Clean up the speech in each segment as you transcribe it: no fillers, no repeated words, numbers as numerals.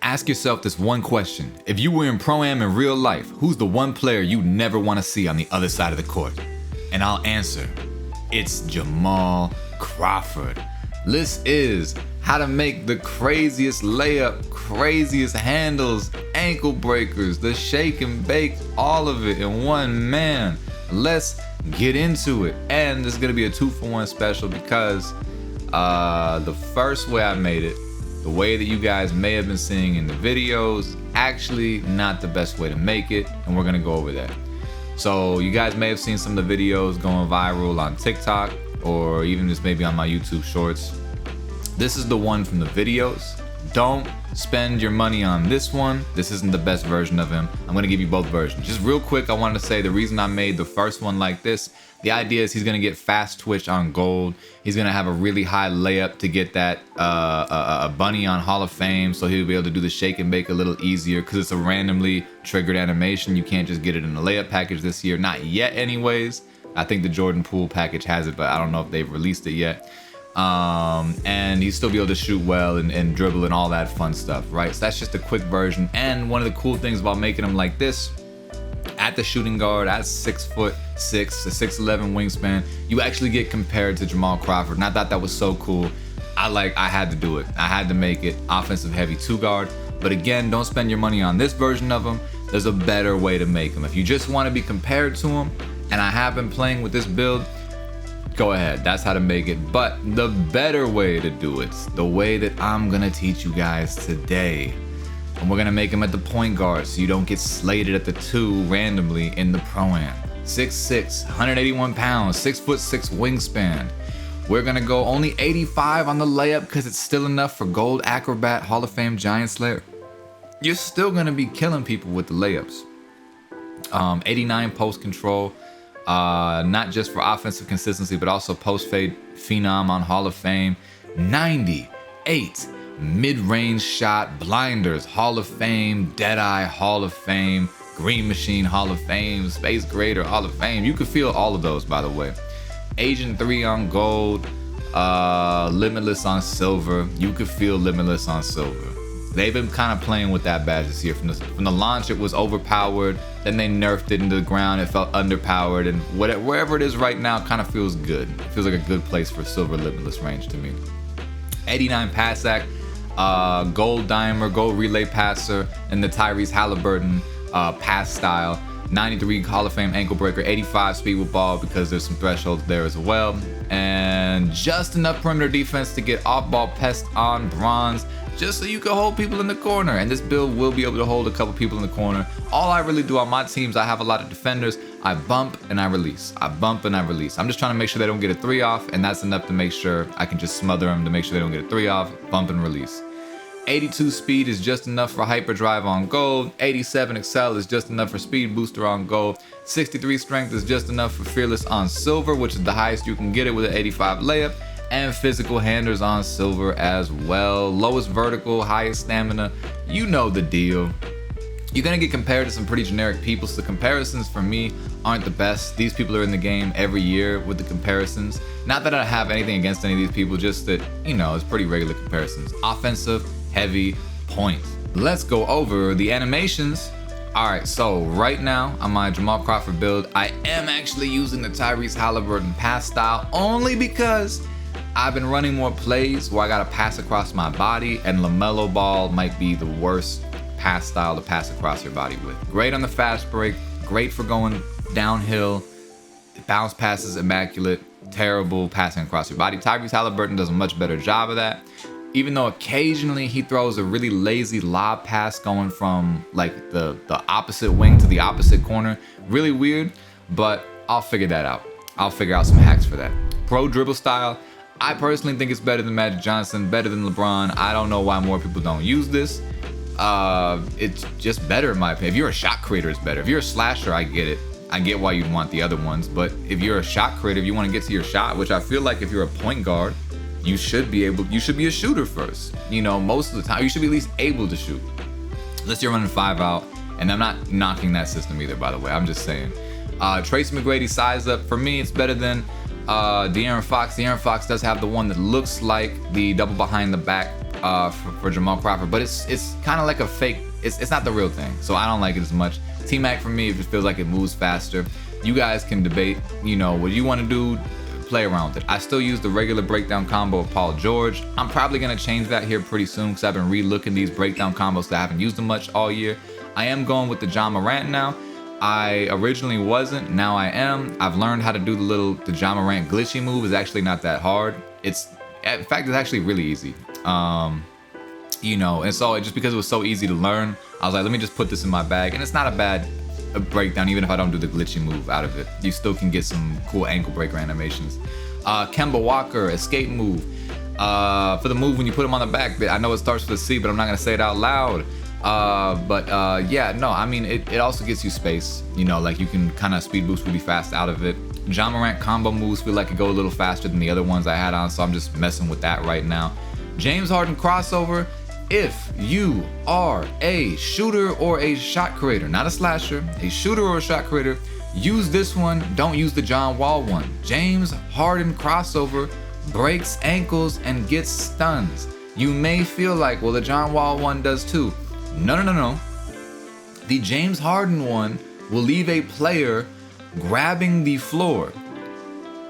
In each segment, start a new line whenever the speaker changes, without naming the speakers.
Ask yourself this one question. If you were in Pro-Am in real life, who's the one player you never want to see on the other side of the court? And I'll answer, it's Jamal Crawford. This is how to make the craziest layup, craziest handles, ankle breakers, the shake and bake, all of it in one man. Let's get into it. And this is gonna be a 2-for-1 special because the first way I made it, the way that you guys may have been seeing in the videos, actually not the best way to make it, and we're gonna go over that. So you guys may have seen some of the videos going viral on TikTok or even just maybe on my YouTube shorts. This is the one from the videos. Don't spend your money on this one. This isn't the best version of him. I'm gonna give you both versions. Just real quick, I wanted to say the reason I made the first one like this, the idea is he's gonna get fast twitch on gold. He's gonna have a really high layup to get that bunny on Hall of Fame, so he'll be able to do the shake and bake a little easier because it's a randomly triggered animation. You can't just get it in the layup package this year, not yet anyways. I think the Jordan Poole package has it, but I don't know if they've released it yet. And he'll still be able to shoot well and dribble and all that fun stuff, right? So that's just a quick version. And one of the cool things about making him like this, at the shooting guard, at 6'6", a 6'11" wingspan, you actually get compared to Jamal Crawford. And I thought that was so cool. I had to do it. I had to make it offensive heavy 2-guard. But again, don't spend your money on this version of him. There's a better way to make him. If you just want to be compared to him, and I have been playing with this build, go ahead, that's how to make it. But the better way to do it, the way that I'm gonna teach you guys today, and we're gonna make him at the point guard so you don't get slated at the 2 randomly in the Pro-Am. 6'6", 181 pounds, 6'6" wingspan. We're gonna go only 85 on the layup because it's still enough for Gold Acrobat Hall of Fame Giant Slayer. You're still gonna be killing people with the layups. 89 post control. Not just for offensive consistency, but also post-fade phenom on Hall of Fame. 98 mid-range shot, blinders, Hall of Fame, Deadeye, Hall of Fame, Green Machine, Hall of Fame, Space Grader, Hall of Fame. You could feel all of those, by the way. Agent 3 on gold, Limitless on silver. You could feel Limitless on silver. They've been kind of playing with that badge this year. From the launch, it was overpowered. Then they nerfed it into the ground. It felt underpowered. And wherever it is right now, kind of feels good. It feels like a good place for silver limitless range to me. 89 pass act, gold dimer, gold relay passer, and the Tyrese Halliburton pass style. 93 Hall of Fame ankle breaker, 85 speed with ball because there's some thresholds there as well. And just enough perimeter defense to get off-ball pest on bronze, just so you can hold people in the corner. And this build will be able to hold a couple people in the corner. All I really do on my teams, I have a lot of defenders. I bump and I release. I bump and I release. I'm just trying to make sure they don't get a 3 off, and that's enough to make sure I can just smother them to make sure they don't get a 3 off, bump and release. 82 speed is just enough for hyperdrive on gold. 87 excel is just enough for speed booster on gold. 63 strength is just enough for fearless on silver, which is the highest you can get it with an 85 layup. And physical handers on silver as well. Lowest vertical, highest stamina. You know the deal. You're gonna get compared to some pretty generic people, so the comparisons for me aren't the best. These people are in the game every year with the comparisons. Not that I have anything against any of these people, just that, you know, it's pretty regular comparisons. Offensive, heavy, points. Let's go over the animations. All right, so right now on my Jamal Crawford build, I am actually using the Tyrese Halliburton pass style only because I've been running more plays where I gotta pass across my body, and LaMelo Ball might be the worst pass style to pass across your body with. Great on the fast break, great for going downhill, bounce passes immaculate, terrible passing across your body. Tyrese Halliburton does a much better job of that, even though occasionally he throws a really lazy lob pass going from like the opposite wing to the opposite corner. Really weird, but I'll figure that out. I'll figure out some hacks for that. Pro dribble style, I personally think it's better than Magic Johnson, better than LeBron. I don't know why more people don't use this. It's just better in my opinion. If you're a shot creator, it's better. If you're a slasher, I get it. I get why you'd want the other ones, but if you're a shot creator, if you want to get to your shot, which I feel like if you're a point guard, you should be a shooter first. You know, most of the time, you should be at least able to shoot. Unless you're running 5 out, and I'm not knocking that system either, by the way. I'm just saying. Tracy McGrady size up, for me, it's better than De'Aaron Fox. De'Aaron Fox does have the one that looks like the double behind the back for Jamal Crawford, but it's kind of like a fake. It's not the real thing, so I don't like it as much. T-Mac for me, it just feels like it moves faster. You guys can debate, what you want to do, play around with it. I still use the regular breakdown combo of Paul George. I'm probably gonna change that here pretty soon because I've been re-looking these breakdown combos that I haven't used them much all year. I am going with the John Morant now. I originally wasn't, now I am. I've learned how to do the John Morant glitchy move. Is actually not that hard. In fact, it's actually really easy. And so just because it was so easy to learn, I was like, let me just put this in my bag. And it's not a bad breakdown, even if I don't do the glitchy move out of it. You still can get some cool ankle breaker animations. Kemba Walker, escape move. For the move when you put him on the back, I know it starts with a C, but I'm not gonna say it out loud. It also gets you space. Like you can kind of speed boost really fast out of it. John Morant combo moves feel like it go a little faster than the other ones I had on, so I'm just messing with that right now. James Harden crossover. If you are a shooter or a shot creator, not a slasher, a shooter or a shot creator, use this one. Don't use the John Wall one. James Harden crossover breaks ankles and gets stuns. You may feel like, well, the John Wall one does too. No. The James Harden one will leave a player grabbing the floor,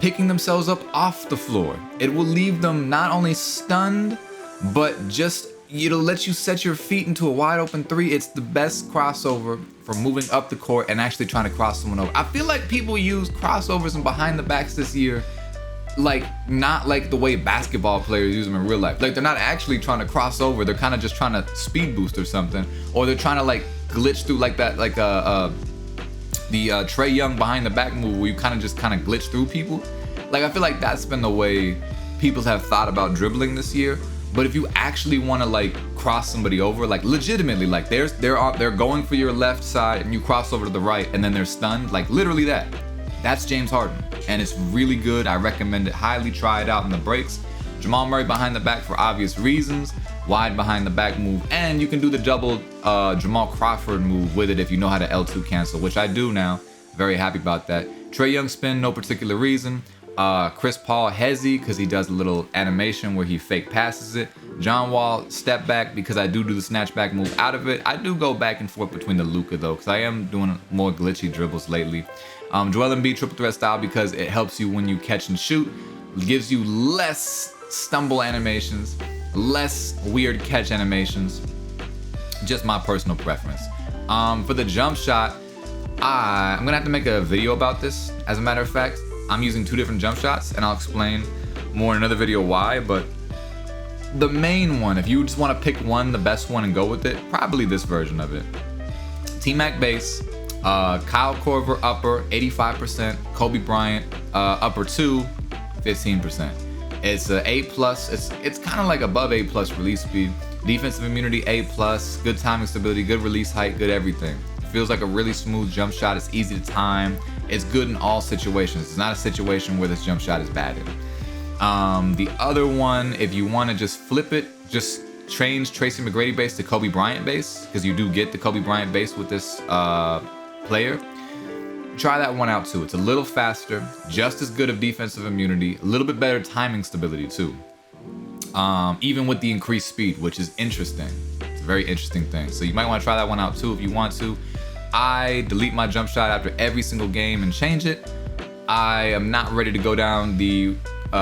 picking themselves up off the floor. It will leave them not only stunned, but it'll let you set your feet into a wide open three. It's the best crossover for moving up the court and actually trying to cross someone over. I feel like people use crossovers and behind the backs this year not like the way basketball players use them in real life. Like they're not actually trying to cross over. They're kind of just trying to speed boost or something, or they're trying to glitch through like that, the Trae Young behind the back move where you kind of glitch through people. I feel like that's been the way people have thought about dribbling this year. But if you actually want to cross somebody over, legitimately, they're going for your left side and you cross over to the right and then they're stunned, literally that's James Harden. And it's really good. I recommend it highly. Try it out in the breaks. Jamal Murray behind the back for obvious reasons. Wide behind the back move. And you can do the double Jamal Crawford move with it if you know how to L2 cancel, which I do now. Very happy about that. Trae Young spin, no particular reason. Chris Paul hezzy because he does a little animation where he fake passes it. John Wall step back because I do the snatch back move out of it. I do go back and forth between the Luka though because I am doing more glitchy dribbles lately. Joel Embiid triple threat style because it helps you when you catch and shoot. It gives you less stumble animations, less weird catch animations. Just my personal preference. For the jump shot, I'm gonna have to make a video about this. As a matter of fact, I'm using 2 different jump shots and I'll explain more in another video why, but the main one, if you just want to pick one, the best one and go with it, probably this version of it. T-Mac base, Kyle Korver upper 85%, Kobe Bryant upper 2 15%. It's a A+, it's kind of like above A+ release speed. Defensive immunity A+, good timing stability, good release height, good everything. Feels like a really smooth jump shot. It's easy to time. It's good in all situations. It's not a situation where this jump shot is bad in. The other one, if you want to just flip it, just change Tracy McGrady base to Kobe Bryant base, because you do get the Kobe Bryant base with this player. Try that one out too. It's a little faster, just as good of defensive immunity, a little bit better timing stability too. Even with the increased speed, which is interesting. It's a very interesting thing. So you might want to try that one out too if you want to. I delete my jump shot after every single game and change it. I am not ready to go down the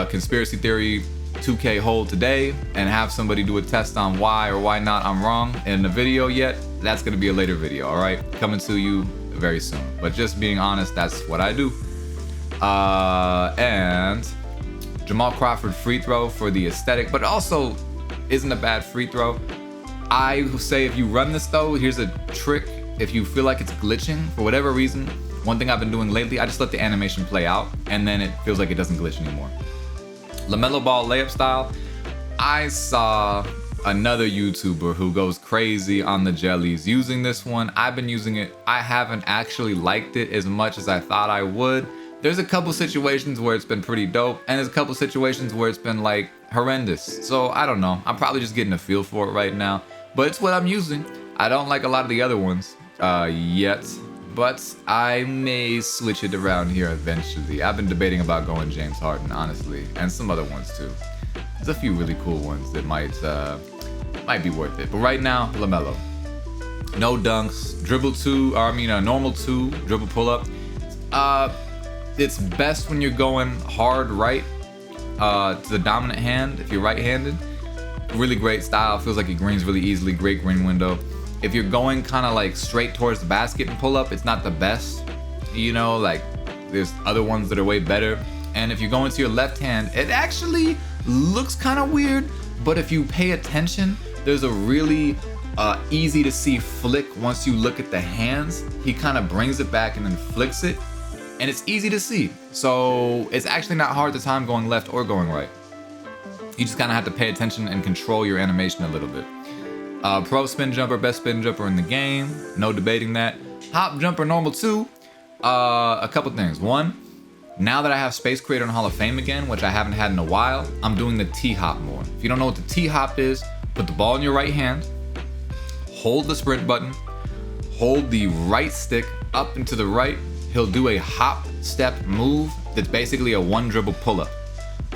conspiracy theory 2K hole today and have somebody do a test on why or why not I'm wrong in the video yet. That's going to be a later video, all right? Coming to you very soon. But just being honest, that's what I do. And Jamal Crawford free throw for the aesthetic, but also isn't a bad free throw. I say if you run this though, here's a trick. If you feel like it's glitching for whatever reason, one thing I've been doing lately, I just let the animation play out and then it feels like it doesn't glitch anymore. LaMelo Ball layup style. I saw another YouTuber who goes crazy on the jellies using this one. I've been using it. I haven't actually liked it as much as I thought I would. There's a couple situations where it's been pretty dope and there's a couple situations where it's been horrendous. So I don't know. I'm probably just getting a feel for it right now, but it's what I'm using. I don't like a lot of the other ones yet, but I may switch it around here eventually. I've been debating about going James Harden, honestly, and some other ones too. There's a few really cool ones that might might be worth it. But right now, LaMelo. No dunks, normal 2, dribble pull up. It's best when you're going hard right to the dominant hand if you're right-handed. Really great style, feels like it greens really easily, great green window. If you're going kind of like straight towards the basket and pull up, it's not the best. You know, like there's other ones that are way better. And if you're going to your left hand, it actually looks kind of weird, but if you pay attention, there's a really easy to see flick once you look at the hands. He kind of brings it back and then flicks it, and it's easy to see. So it's actually not hard to time going left or going right. You just kind of have to pay attention and control your animation a little bit. Pro spin jumper, best spin jumper in the game. No debating that. Hop jumper, normal 2. A couple things. One, now that I have Space Creator in Hall of Fame again, which I haven't had in a while, I'm doing the T-hop more. If you don't know what the T-hop is, put the ball in your right hand, hold the sprint button, hold the right stick up and to the right. He'll do a hop step move that's basically a 1 dribble pull-up.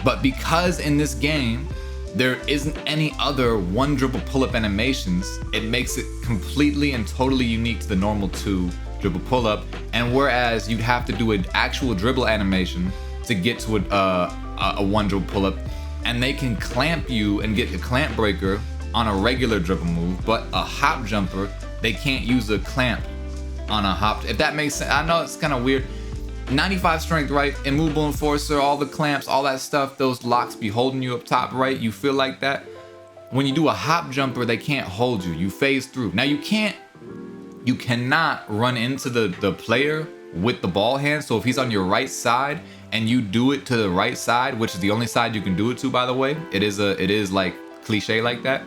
But because in this game, there isn't any other 1 dribble pull-up animations, it makes it completely and totally unique to the normal 2 dribble pull-up. And whereas you'd have to do an actual dribble animation to get to a 1 dribble pull-up, and they can clamp you and get the clamp breaker on a regular dribble move, but a hop jumper, they can't use a clamp on a hop. If that makes sense. I know it's kind of weird. 95 strength, right? Immovable enforcer, all the clamps, all that stuff, those locks be holding you up top, right? You feel like that. When you do a hop jumper, they can't hold you. You phase through. Now you cannot run into the player with the ball hand. So if he's on your right side and you do it to the right side, which is the only side you can do it to, by the way, it is like cliche like that.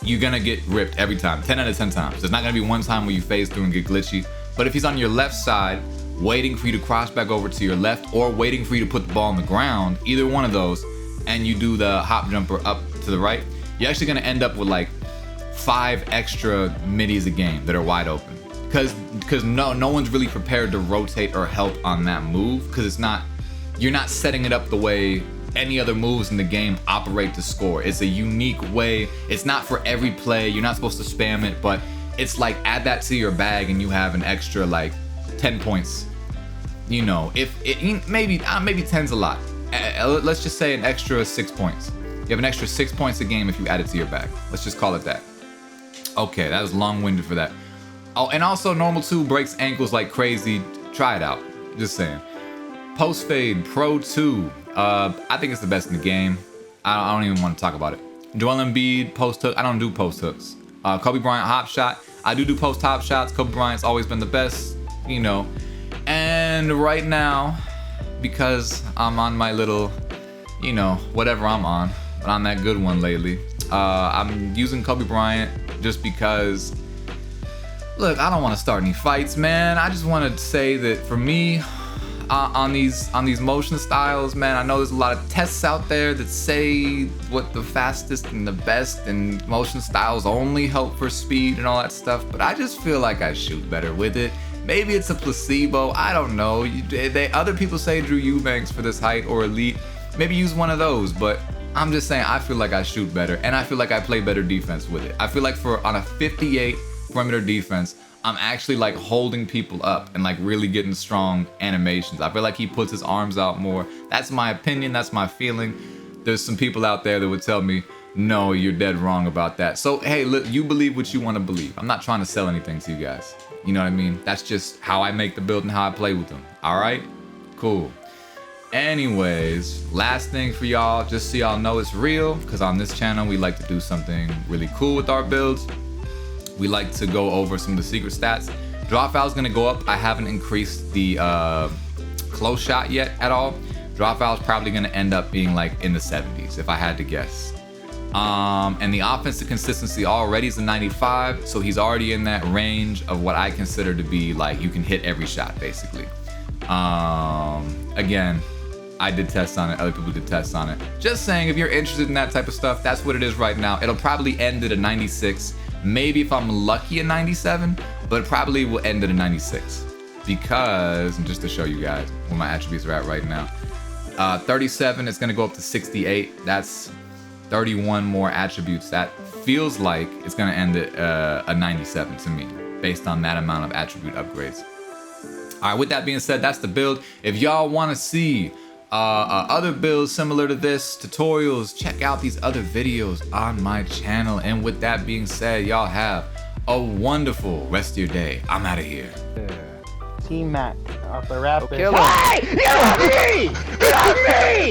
You're gonna get ripped every time, 10 out of 10 times. There's not gonna be one time where you phase through and get glitchy. But if he's on your left side, waiting for you to cross back over to your left, or waiting for you to put the ball on the ground, either one of those, and you do the hop jumper up to the right, you're actually gonna end up with like 5 extra middies a game that are wide open. Because no one's really prepared to rotate or help on that move, because you're not setting it up the way any other moves in the game operate to score. It's a unique way. It's not for every play. You're not supposed to spam it, but it's like add that to your bag and you have an extra like 10 points. You know, if it maybe 10's a lot. Let's just say an extra 6 points. You have an extra 6 points a game if you add it to your bag. Let's just call it that. Okay, that was long-winded for that. Oh, and also normal 2 breaks ankles like crazy. Try it out. Just saying. Post fade Pro 2. I think it's the best in the game. I don't even want to talk about it. Joel Embiid post hook. I don't do post hooks. Kobe Bryant hop shot. I do post hop shots. Kobe Bryant's always been the best, you know. And right now, because I'm on my little, you know, whatever I'm on, but on that good one lately, I'm using Kobe Bryant just because. Look, I don't want to start any fights, man. I just want to say that for me, on these motion styles, man, I know there's a lot of tests out there that say what the fastest and the best and motion styles only help for speed and all that stuff, but I just feel like I shoot better with it. Maybe it's a placebo, I don't know. Other people say Drew Eubanks for this height or elite. Maybe use one of those, but I'm just saying I feel like I shoot better and I feel like I play better defense with it. I feel like on a 58 perimeter defense, I'm actually like holding people up and like really getting strong animations. I feel like he puts his arms out more. That's my opinion, that's my feeling. There's some people out there that would tell me, no, you're dead wrong about that. So hey, look, you believe what you want to believe. I'm not trying to sell anything to you guys. You know what I mean? That's just how I make the build and how I play with them. All right? Cool. Anyways, last thing for y'all, just so y'all know it's real, because on this channel we like to do something really cool with our builds. We like to go over some of the secret stats. Draw foul is gonna go up. I haven't increased the close shot yet at all. Draw foul is probably gonna end up being like in the 70s if I had to guess. And the offensive consistency already is a 95, so he's already in that range of what I consider to be like you can hit every shot basically. Again, I did tests on it, other people did tests on it. Just saying, if you're interested in that type of stuff, that's what it is right now. It'll probably end at a 96. Maybe if I'm lucky a 97, but it probably will end at a 96. Because, and just to show you guys where my attributes are at right now, 37 is gonna go up to 68. That's 31 more attributes. That feels like it's gonna end at a 97 to me, based on that amount of attribute upgrades. All right, with that being said, that's the build. If y'all want to see other builds similar to this, tutorials, check out these other videos on my channel. And with that being said, y'all have a wonderful rest of your day. I'm out of here.
Team Mac off the Raptors.
Kill him. Hey! You got me! You got me!